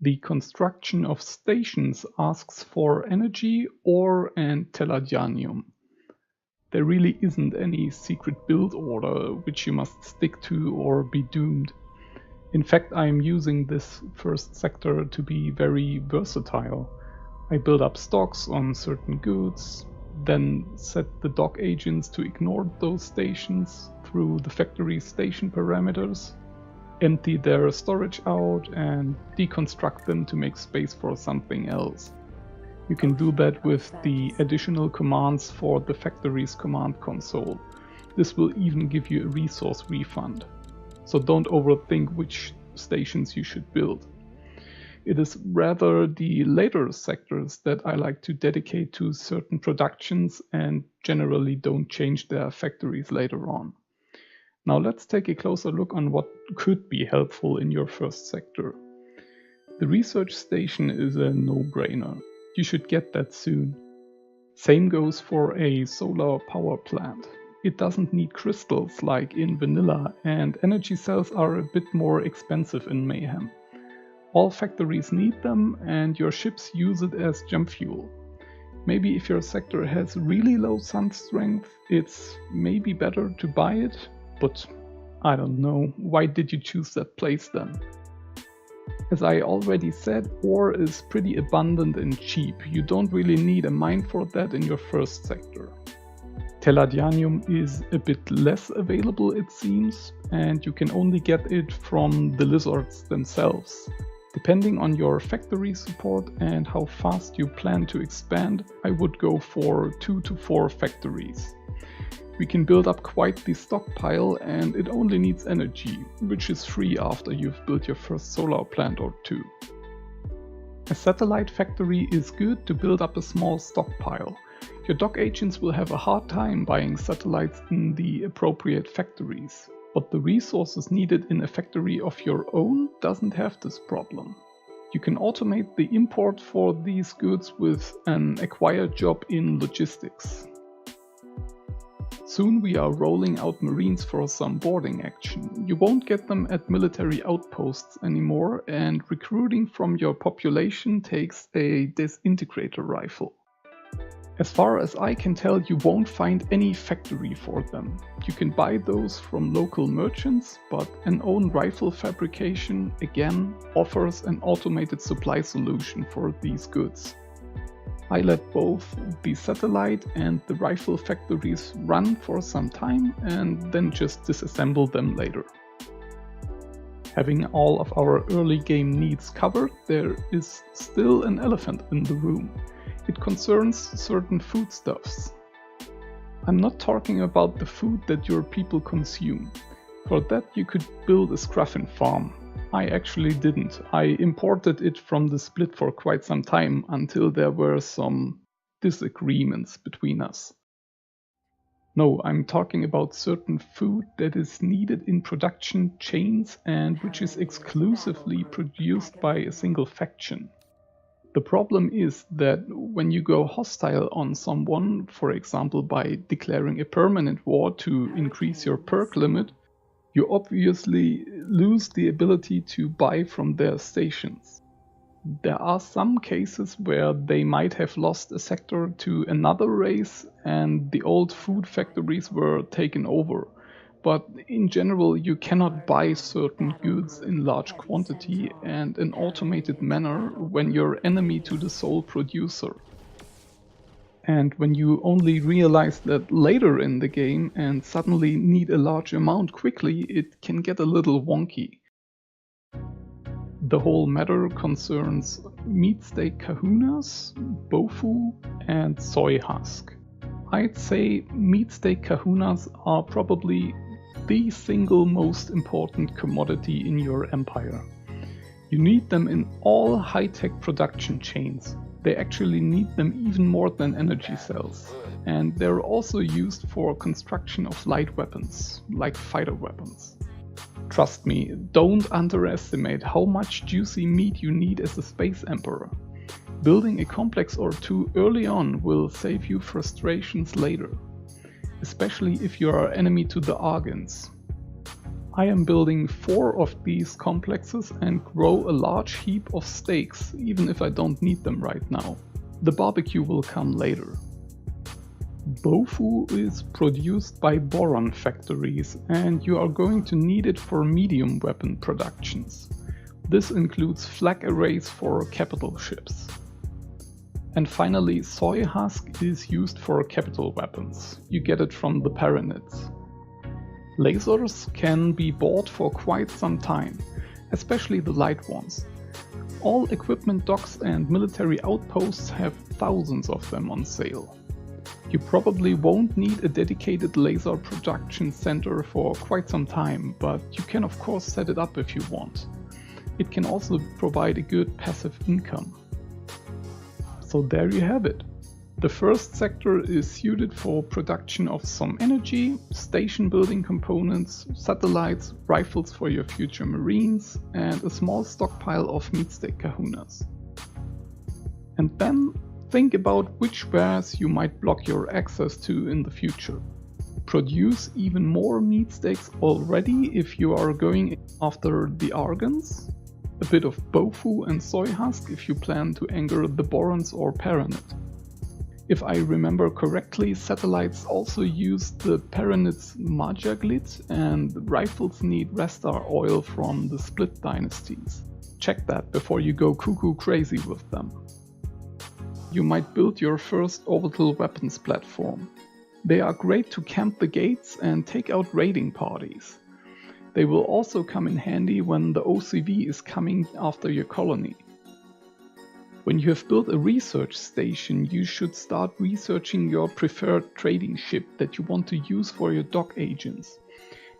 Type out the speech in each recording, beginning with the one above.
The construction of stations asks for energy, ore and teladianium. There really isn't any secret build order which you must stick to or be doomed. In fact, I am using this first sector to be very versatile. I build up stocks on certain goods, then set the dock agents to ignore those stations through the factory station parameters, empty their storage out and deconstruct them to make space for something else. You can do that with the additional commands for the factory's command console. This will even give you a resource refund. So don't overthink which stations you should build. It is rather the later sectors that I like to dedicate to certain productions and generally don't change their factories later on. Now let's take a closer look on what could be helpful in your first sector. The research station is a no-brainer. You should get that soon. Same goes for a solar power plant. It doesn't need crystals like in vanilla, and energy cells are a bit more expensive in Mayhem. All factories need them and your ships use it as jump fuel. Maybe if your sector has really low sun strength, it's maybe better to buy it, but I don't know, why did you choose that place then? As I already said, ore is pretty abundant and cheap. You don't really need a mine for that in your first sector. Teladianium is a bit less available it seems, and you can only get it from the lizards themselves. Depending on your factory support and how fast you plan to expand, I would go for 2 to 4 factories. We can build up quite the stockpile and it only needs energy, which is free after you've built your first solar plant or 2. A satellite factory is good to build up a small stockpile. Your dock agents will have a hard time buying satellites in the appropriate factories, but the resources needed in a factory of your own doesn't have this problem. You can automate the import for these goods with an acquired job in logistics. Soon we are rolling out Marines for some boarding action. You won't get them at military outposts anymore, and recruiting from your population takes a Disintegrator Rifle. As far as I can tell, you won't find any factory for them. You can buy those from local merchants, but an own rifle fabrication, again, offers an automated supply solution for these goods. I let both the satellite and the rifle factories run for some time and then just disassemble them later. Having all of our early game needs covered, there is still an elephant in the room. It concerns certain foodstuffs. I'm not talking about the food that your people consume. For that you could build a scruffin farm. I actually didn't. I imported it from the split for quite some time until there were some disagreements between us. No, I'm talking about certain food that is needed in production chains and which is exclusively produced by a single faction. The problem is that when you go hostile on someone, for example by declaring a permanent war to increase your perk limit, you obviously lose the ability to buy from their stations. There are some cases where they might have lost a sector to another race and the old food factories were taken over, but in general you cannot buy certain goods in large quantity and an automated manner when you're enemy to the sole producer. And when you only realize that later in the game and suddenly need a large amount quickly, it can get a little wonky. The whole matter concerns Meatsteak kahunas, bofu, and soy husk. I'd say Meatsteak kahunas are probably the single most important commodity in your empire. You need them in all high-tech production chains. They actually need them even more than energy cells. And they're also used for construction of light weapons, like fighter weapons. Trust me, don't underestimate how much juicy meat you need as a space emperor. Building a complex or 2 early on will save you frustrations later, especially if you are enemy to the Argons. I am building 4 of these complexes and grow a large heap of steaks, even if I don't need them right now. The barbecue will come later. BOFU is produced by boron factories, and you are going to need it for medium weapon productions. This includes flag arrays for capital ships. And finally, soy husk is used for capital weapons. You get it from the Paranids. Lasers can be bought for quite some time, especially the light ones. All equipment docks and military outposts have thousands of them on sale. You probably won't need a dedicated laser production center for quite some time, but you can of course set it up if you want. It can also provide a good passive income. So there you have it. The first sector is suited for production of some energy, station building components, satellites, rifles for your future marines, and a small stockpile of meatsteak kahunas. And then think about which wares you might block your access to in the future. Produce even more meatsteaks already if you are going after the Argons. A bit of BOFU and soy husk if you plan to anger the Borons or Paranid. If I remember correctly, satellites also use the Paranid's Majaglit, and rifles need Restar oil from the Split dynasties. Check that before you go cuckoo crazy with them. You might build your first orbital weapons platform. They are great to camp the gates and take out raiding parties. They will also come in handy when the OCV is coming after your colony. When you have built a research station, you should start researching your preferred trading ship that you want to use for your dock agents.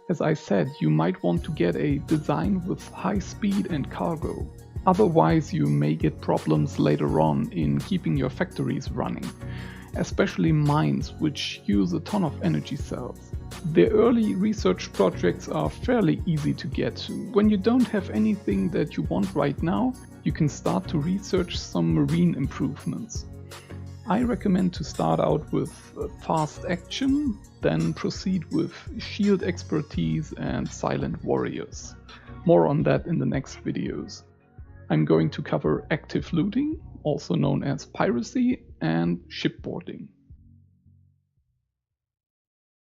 As I said, you might want to get a design with high speed and cargo. Otherwise you may get problems later on in keeping your factories running, especially mines which use a ton of energy cells. The early research projects are fairly easy to get. When you don't have anything that you want right now, you can start to research some marine improvements. I recommend to start out with fast action, then proceed with shield expertise and silent warriors. More on that in the next videos. I'm going to cover active looting, also known as piracy, and shipboarding.